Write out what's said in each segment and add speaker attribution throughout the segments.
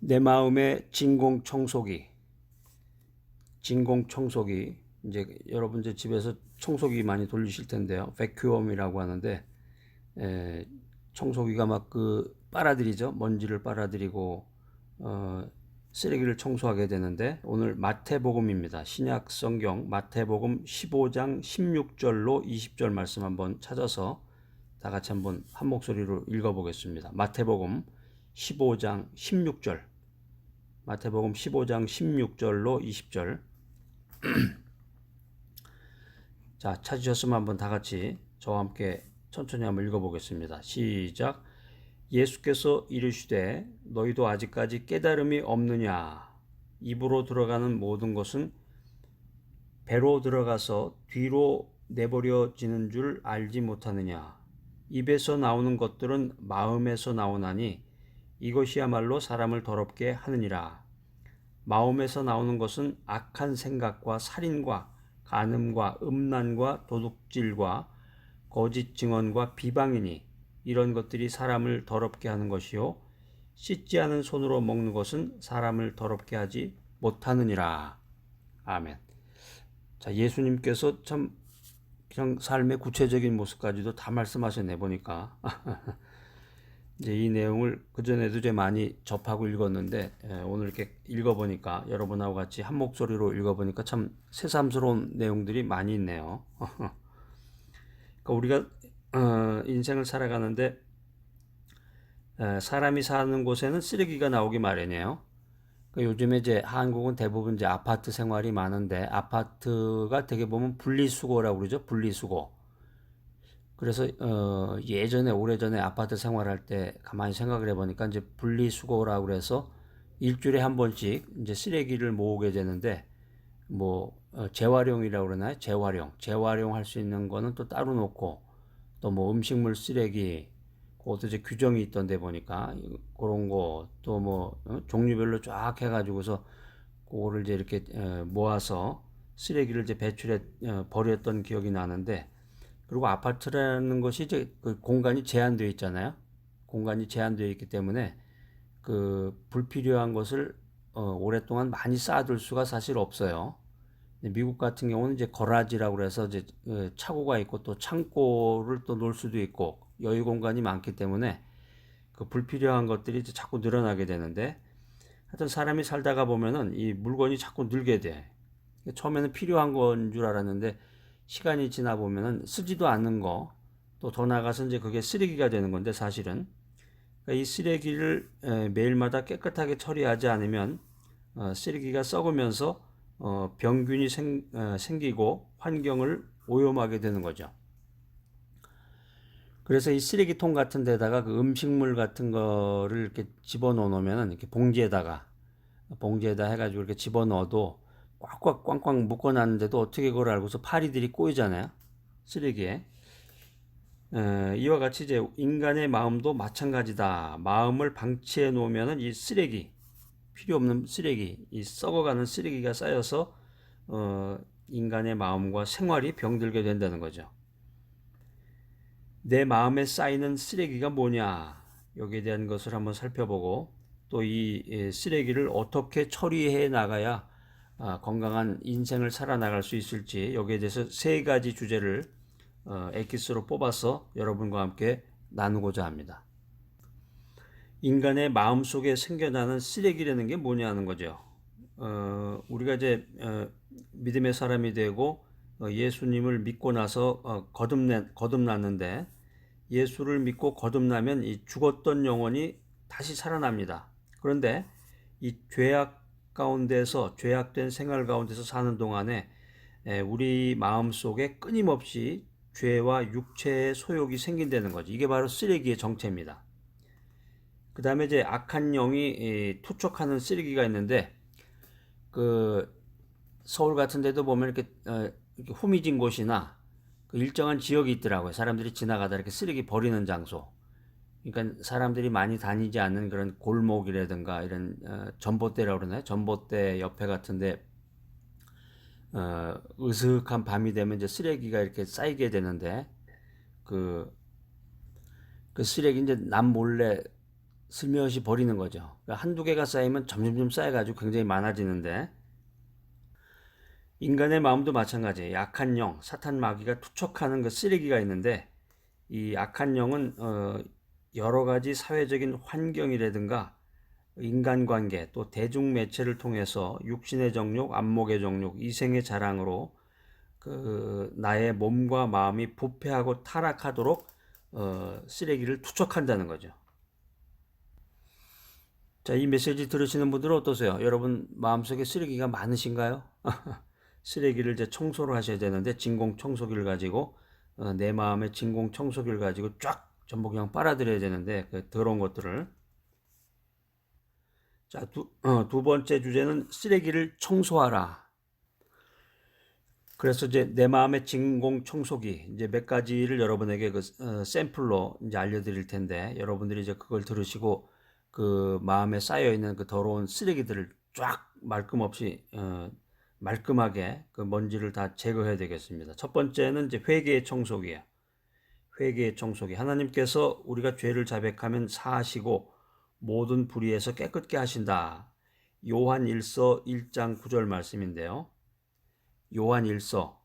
Speaker 1: 내 마음의 진공청소기. 이제 여러분 이제 집에서 청소기 많이 돌리실 텐데요. 베큐엄이라고 하는데, 청소기가 막 빨아들이죠. 먼지를 빨아들이고 쓰레기를 청소하게 되는데, 오늘 마태복음입니다. 신약 성경 마태복음 15장 16절로 20절 말씀 한번 찾아서 다 같이 한번 한 목소리로 읽어보겠습니다. 마태복음 15장 16절. 마태복음 15장 16절로 20절. 자, 찾으셨으면 한번 다 같이 저와 함께 천천히 한번 읽어보겠습니다. 시작. 예수께서 이르시되 너희도 아직까지 깨달음이 없느냐? 입으로 들어가는 모든 것은 배로 들어가서 뒤로 내버려지는 줄 알지 못하느냐? 입에서 나오는 것들은 마음에서 나오나니 이것이야말로 사람을 더럽게 하느니라. 마음에서 나오는 것은 악한 생각과 살인과 간음과 음란과 도둑질과 거짓 증언과 비방이니 이런 것들이 사람을 더럽게 하는 것이요 씻지 않은 손으로 먹는 것은 사람을 더럽게 하지 못하느니라. 아멘. 자, 예수님께서 참 그냥 삶의 구체적인 모습까지도 다 말씀하셨네 보니까. 이제 이 내용을 그전에도 이제 많이 접하고 읽었는데, 오늘 이렇게 읽어보니까, 여러분하고 같이 한 목소리로 읽어보니까 참 새삼스러운 내용들이 많이 있네요. 그러니까 우리가 인생을 살아가는데, 사람이 사는 곳에는 쓰레기가 나오기 마련이에요. 그러니까 요즘에 이제 한국은 대부분 이제 아파트 생활이 많은데, 아파트가 되게 보면 분리수거라고 그러죠. 분리수거. 그래서 예전에 오래전에 아파트 생활할 때 가만히 생각을 해보니까 이제 분리수거라고 그래서 일주일에 한 번씩 이제 쓰레기를 모으게 되는데, 뭐 재활용이라고 그러나요? 재활용할 수 있는 거는 또 따로 놓고, 또 뭐 음식물 쓰레기 그것도 이제 규정이 있던데 보니까 그런 거 또 뭐 종류별로 쫙 해가지고서 그거를 이제 이렇게 모아서 쓰레기를 이제 배출해 버렸던 기억이 나는데, 그리고 아파트라는 것이 이제 그 공간이 제한되어 있잖아요. 공간이 제한되어 있기 때문에 그 불필요한 것을 오랫동안 많이 쌓아둘 수가 사실 없어요. 미국 같은 경우는 이제 거라지라고 그래서 이제 차고가 있고 또 창고를 또 놓을 수도 있고 여유 공간이 많기 때문에 그 불필요한 것들이 이제 자꾸 늘어나게 되는데, 하여튼 사람이 살다가 보면은 이 물건이 자꾸 늘게 돼. 처음에는 필요한 건 줄 알았는데 시간이 지나 보면은 쓰지도 않는 거, 또 더 나가서 이제 그게 쓰레기가 되는 건데, 사실은 그러니까 이 쓰레기를 매일마다 깨끗하게 처리하지 않으면 쓰레기가 썩으면서 병균이 생기고 환경을 오염하게 되는 거죠. 그래서 이 쓰레기통 같은 데다가 그 음식물 같은 거를 이렇게 집어넣어 놓으면, 이렇게 봉지에다 해가지고 이렇게 집어넣어도 꽉꽉 꽝꽝 묶어놨는데도 어떻게 그걸 알고서 파리들이 꼬이잖아요. 쓰레기에. 이와 같이 이제 인간의 마음도 마찬가지다. 마음을 방치해 놓으면은 이 쓰레기, 필요 없는 쓰레기, 이 썩어가는 쓰레기가 쌓여서 인간의 마음과 생활이 병들게 된다는 거죠. 내 마음에 쌓이는 쓰레기가 뭐냐? 여기에 대한 것을 한번 살펴보고, 또 이 쓰레기를 어떻게 처리해 나가야 건강한 인생을 살아나갈 수 있을지, 여기에 대해서 세 가지 주제를 엑기스로 뽑아서 여러분과 함께 나누고자 합니다. 인간의 마음속에 생겨나는 쓰레기라는 게 뭐냐는 거죠. 우리가 이제 믿음의 사람이 되고 예수님을 믿고 나서 거듭났는데, 예수를 믿고 거듭나면 이 죽었던 영혼이 다시 살아납니다. 그런데 이 죄악된 생활 가운데서 사는 동안에 우리 마음속에 끊임없이 죄와 육체의 소욕이 생긴다는 거죠. 이게 바로 쓰레기의 정체입니다. 그 다음에 이제 악한 영이 투척하는 쓰레기가 있는데, 그 서울 같은 데도 보면 이렇게 후미진 곳이나 그 일정한 지역이 있더라고요. 사람들이 지나가다 이렇게 쓰레기 버리는 장소. 그러니까 사람들이 많이 다니지 않는 그런 골목이라든가 이런 전봇대라고 그러나요? 전봇대 옆에 같은데 으슥한 밤이 되면 이제 쓰레기가 이렇게 쌓이게 되는데, 그 쓰레기 이제 남 몰래 슬며시 버리는 거죠. 그러니까 한두 개가 쌓이면 점점점 쌓여가지고 굉장히 많아지는데, 인간의 마음도 마찬가지예요. 악한 영, 사탄 마귀가 투척하는 그 쓰레기가 있는데, 이 악한 영은 여러 가지 사회적인 환경이라든가 인간관계 또 대중매체를 통해서 육신의 정욕, 안목의 정욕, 이생의 자랑으로 그 나의 몸과 마음이 부패하고 타락하도록 쓰레기를 투척한다는 거죠. 자, 이 메시지 들으시는 분들은 어떠세요? 여러분 마음속에 쓰레기가 많으신가요? 쓰레기를 이제 청소를 하셔야 되는데 진공 청소기를 가지고 내 마음의 진공 청소기를 가지고 쫙 전부 그냥 빨아들여야 되는데 그 더러운 것들을. 자, 두 번째 주제는 쓰레기를 청소하라. 그래서 이제 내 마음의 진공 청소기 이제 몇 가지를 여러분에게 그 샘플로 이제 알려드릴 텐데 여러분들이 이제 그걸 들으시고 그 마음에 쌓여 있는 그 더러운 쓰레기들을 쫙 말끔없이 말끔하게 그 먼지를 다 제거해야 되겠습니다. 첫 번째는 이제 회개의 청소기예요. 회개의 청소기. 하나님께서 우리가 죄를 자백하면 사하시고 모든 불의에서 깨끗게 하신다. 요한 1서 1장 9절 말씀인데요. 요한 1서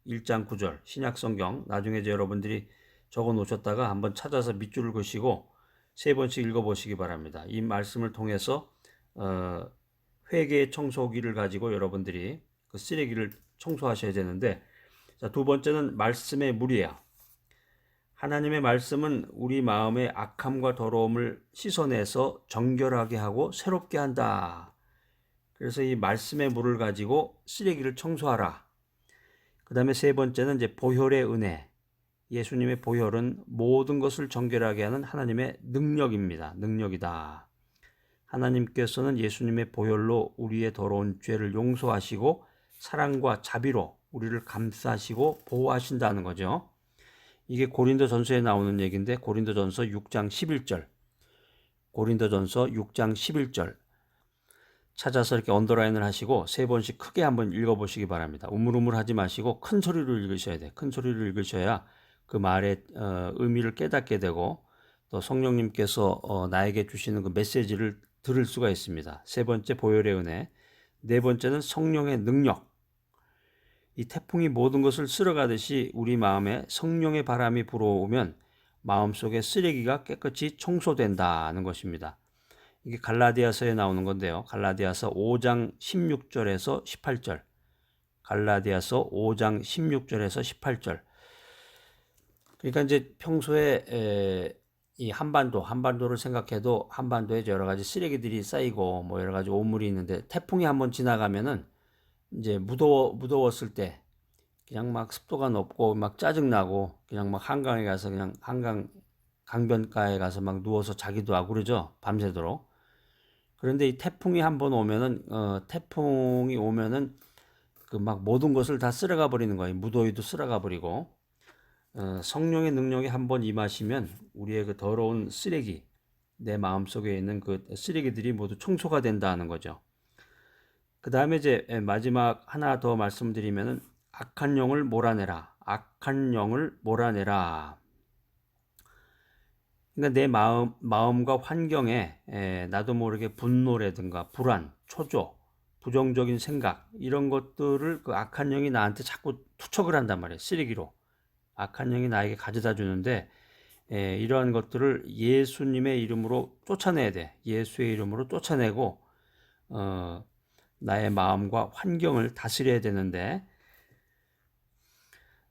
Speaker 1: 1장 9절 신약성경 나중에 이제 여러분들이 적어 놓으셨다가 한번 찾아서 밑줄을 그시고 3번씩 읽어보시기 바랍니다. 이 말씀을 통해서 회개의 청소기를 가지고 여러분들이 그 쓰레기를 청소하셔야 되는데, 자, 두 번째는 말씀의 물이에요. 하나님의 말씀은 우리 마음의 악함과 더러움을 씻어내서 정결하게 하고 새롭게 한다. 그래서 이 말씀의 물을 가지고 쓰레기를 청소하라. 그 다음에 세 번째는 이제 보혈의 은혜. 예수님의 보혈은 모든 것을 정결하게 하는 하나님의 능력입니다. 능력이다. 하나님께서는 예수님의 보혈로 우리의 더러운 죄를 용서하시고 사랑과 자비로 우리를 감싸시고 보호하신다는 거죠. 이게 고린도전서에 나오는 얘기인데 고린도전서 6장 11절. 고린도전서 6장 11절. 찾아서 이렇게 언더라인을 하시고 3번씩 크게 한번 읽어보시기 바랍니다. 우물우물 하지 마시고 큰 소리로 읽으셔야 돼. 큰 소리로 읽으셔야 그 말의 의미를 깨닫게 되고 또 성령님께서 나에게 주시는 그 메시지를 들을 수가 있습니다. 세 번째 보혈의 은혜. 네 번째는 성령의 능력. 이 태풍이 모든 것을 쓸어가듯이 우리 마음에 성령의 바람이 불어오면 마음속의 쓰레기가 깨끗이 청소된다는 것입니다. 이게 갈라디아서에 나오는 건데요. 갈라디아서 5장 16절에서 18절. 갈라디아서 5장 16절에서 18절. 그러니까 이제 평소에 이 한반도를 생각해도 한반도에 여러 가지 쓰레기들이 쌓이고 뭐 여러 가지 오물이 있는데 태풍이 한번 지나가면은 이제 무더웠을 때 그냥 막 습도가 높고 막 짜증나고 그냥 막 한강에 가서 그냥 강변가에 가서 막 누워서 자기도 하고 그러죠. 밤새도록. 그런데 이 태풍이 한번 오면은 태풍이 오면은 그 막 모든 것을 다 쓸어가 버리는 거예요. 무더위도 쓸어가 버리고 성령의 능력이 한번 임하시면 우리의 그 더러운 쓰레기, 내 마음속에 있는 그 쓰레기들이 모두 청소가 된다는 거죠. 그 다음에 이제 마지막 하나 더 말씀드리면은 악한 영을 몰아내라. 악한 영을 몰아내라. 그러니까 내 마음과 환경에 나도 모르게 분노라든가 불안, 초조, 부정적인 생각 이런 것들을 그 악한 영이 나한테 자꾸 투척을 한단 말이에요. 쓰레기로. 악한 영이 나에게 가져다 주는데 이러한 것들을 예수님의 이름으로 쫓아내야 돼. 예수의 이름으로 쫓아내고 나의 마음과 환경을 다스려야 되는데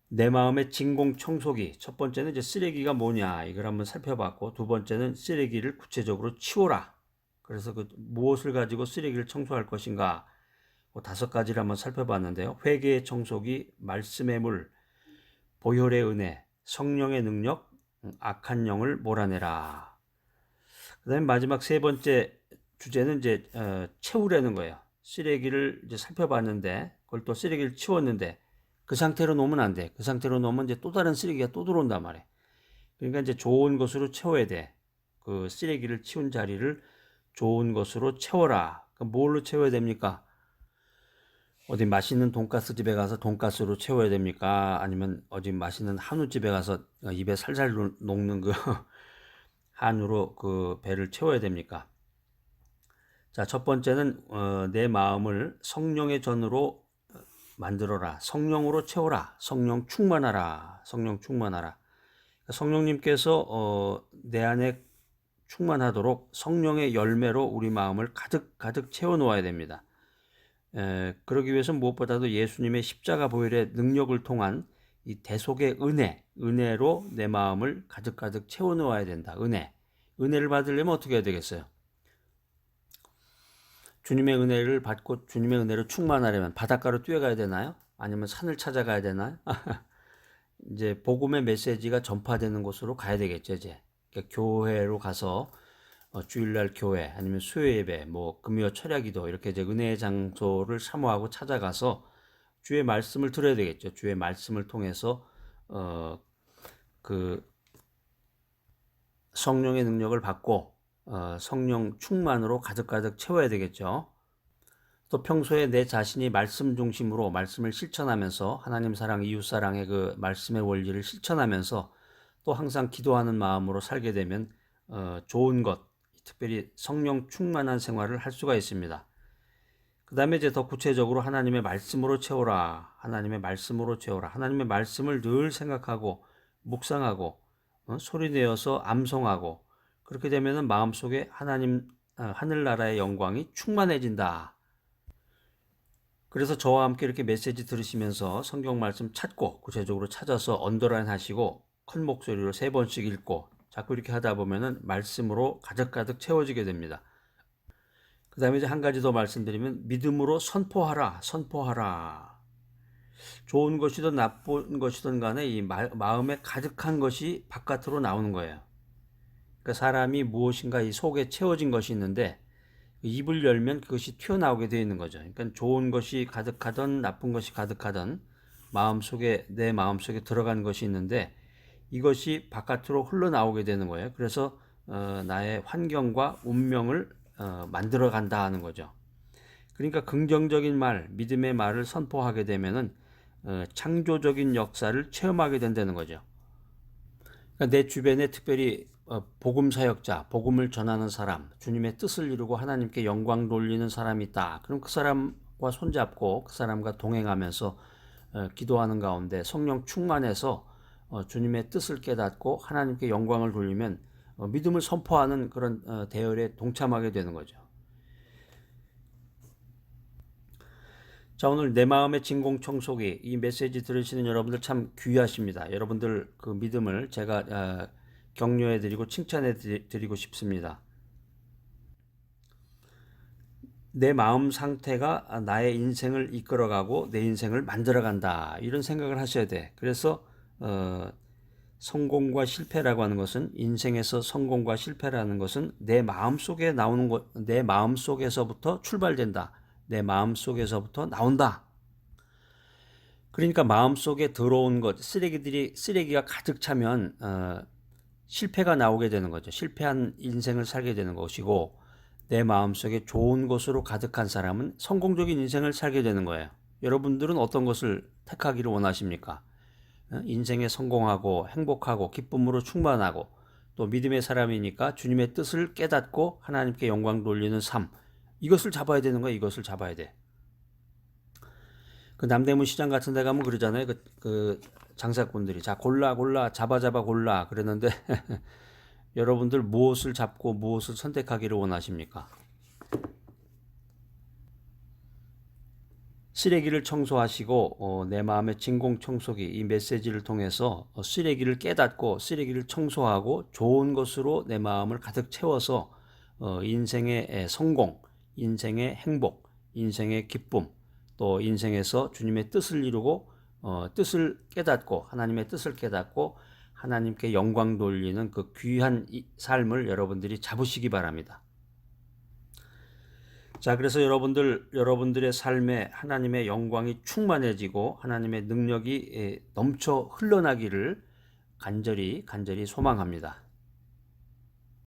Speaker 1: 내 마음의 진공 청소기. 첫 번째는 이제 쓰레기가 뭐냐 이걸 한번 살펴봤고 두 번째는 쓰레기를 구체적으로 치워라. 그래서 그 무엇을 가지고 쓰레기를 청소할 것인가 그 5가지를 한번 살펴봤는데요. 회개의 청소기, 말씀의 물, 보혈의 은혜, 성령의 능력, 악한 영을 몰아내라. 그 다음에 마지막 세 번째 주제는 이제 채우려는 거예요. 쓰레기를 이제 살펴봤는데 그걸 또 쓰레기를 치웠는데 그 상태로 놓으면 안 돼. 그 상태로 놓으면 이제 또 다른 쓰레기가 또 들어온단 말이에요. 그러니까 이제 좋은 것으로 채워야 돼. 그 쓰레기를 치운 자리를 좋은 것으로 채워라. 그럼 뭘로 채워야 됩니까? 어디 맛있는 돈가스 집에 가서 돈가스로 채워야 됩니까? 아니면 어디 맛있는 한우집에 가서 입에 살살 녹는 그 한으로 그 배를 채워야 됩니까? 자, 첫 번째는 내 마음을 성령의 전으로 만들어라. 성령으로 채워라. 성령 충만하라. 성령 충만하라. 성령님께서 내 안에 충만하도록 성령의 열매로 우리 마음을 가득 가득 채워 놓아야 됩니다. 그러기 위해서 무엇보다도 예수님의 십자가 보혈의 능력을 통한 이 대속의 은혜로 내 마음을 가득 가득 채워 놓아야 된다. 은혜를 받으려면 어떻게 해야 되겠어요? 주님의 은혜를 받고 주님의 은혜로 충만하려면 바닷가로 뛰어가야 되나요? 아니면 산을 찾아가야 되나요? 이제 복음의 메시지가 전파되는 곳으로 가야 되겠죠, 이제. 그러니까 교회로 가서 주일날 교회 아니면 수요 예배, 뭐 금요 철야기도 이렇게 이제 은혜의 장소를 사모하고 찾아가서 주의 말씀을 들어야 되겠죠. 주의 말씀을 통해서 그 성령의 능력을 받고 성령 충만으로 가득가득 채워야 되겠죠. 또 평소에 내 자신이 말씀 중심으로 말씀을 실천하면서 하나님 사랑, 이웃 사랑의 그 말씀의 원리를 실천하면서 또 항상 기도하는 마음으로 살게 되면 좋은 것, 특별히 성령 충만한 생활을 할 수가 있습니다. 그 다음에 이제 더 구체적으로 하나님의 말씀으로 채워라. 하나님의 말씀으로 채워라. 하나님의 말씀을 늘 생각하고 묵상하고 소리내어서 암송하고 그렇게 되면은 마음속에 하나님 하늘나라의 영광이 충만해진다. 그래서 저와 함께 이렇게 메시지 들으시면서 성경 말씀 찾고 구체적으로 찾아서 언더라인 하시고 큰 목소리로 3번씩 읽고 자꾸 이렇게 하다 보면은 말씀으로 가득가득 채워지게 됩니다. 그 다음에 이제 한 가지 더 말씀드리면 믿음으로 선포하라. 좋은 것이든 나쁜 것이든 간에 이 마음에 가득한 것이 바깥으로 나오는 거예요. 그러니까 사람이 무엇인가 이 속에 채워진 것이 있는데 입을 열면 그것이 튀어나오게 되어 있는 거죠. 그러니까 좋은 것이 가득하든 나쁜 것이 가득하든 내 마음속에 들어간 것이 있는데 이것이 바깥으로 흘러나오게 되는 거예요. 그래서 나의 환경과 운명을 만들어 간다 하는 거죠. 그러니까 긍정적인 말, 믿음의 말을 선포하게 되면은 창조적인 역사를 체험하게 된다는 거죠. 그러니까 내 주변에 특별히 복음 사역자, 복음을 전하는 사람, 주님의 뜻을 이루고 하나님께 영광 돌리는 사람이 있다. 그럼 그 사람과 손잡고 그 사람과 동행하면서 기도하는 가운데 성령 충만해서 주님의 뜻을 깨닫고 하나님께 영광을 돌리면 믿음을 선포하는 그런 대열에 동참하게 되는 거죠. 자, 오늘 내 마음의 진공청소기 이 메시지 들으시는 여러분들 참 귀하십니다. 여러분들 그 믿음을 제가 격려해드리고 칭찬해드리고 싶습니다. 내 마음 상태가 나의 인생을 이끌어가고 내 인생을 만들어간다 이런 생각을 하셔야 돼. 그래서 성공과 실패라고 하는 것은 인생에서 성공과 실패라는 것은 내 마음 속에 나오는 것, 내 마음 속에서부터 출발된다. 내 마음 속에서부터 나온다. 그러니까 마음 속에 들어온 것, 쓰레기가 가득 차면 실패가 나오게 되는 거죠. 실패한 인생을 살게 되는 것이고 내 마음속에 좋은 것으로 가득한 사람은 성공적인 인생을 살게 되는 거예요. 여러분들은 어떤 것을 택하기를 원하십니까? 인생에 성공하고 행복하고 기쁨으로 충만하고 또 믿음의 사람이니까 주님의 뜻을 깨닫고 하나님께 영광 돌리는 삶. 이것을 잡아야 되는 거야. 이것을 잡아야 돼. 그 남대문 시장 같은 데 가면 그러잖아요. 그 장사꾼들이 자 골라 잡아 골라 그러는데 여러분들 무엇을 잡고 무엇을 선택하기를 원하십니까? 쓰레기를 청소하시고 내 마음의 진공청소기 이 메시지를 통해서 쓰레기를 깨닫고 쓰레기를 청소하고 좋은 것으로 내 마음을 가득 채워서 인생의 성공, 인생의 행복, 인생의 기쁨 또 인생에서 주님의 뜻을 이루고 뜻을 깨닫고 하나님의 뜻을 깨닫고 하나님께 영광 돌리는 그 귀한 삶을 여러분들이 잡으시기 바랍니다. 자, 그래서 여러분들의 삶에 하나님의 영광이 충만해지고 하나님의 능력이 넘쳐 흘러나기를 간절히 소망합니다.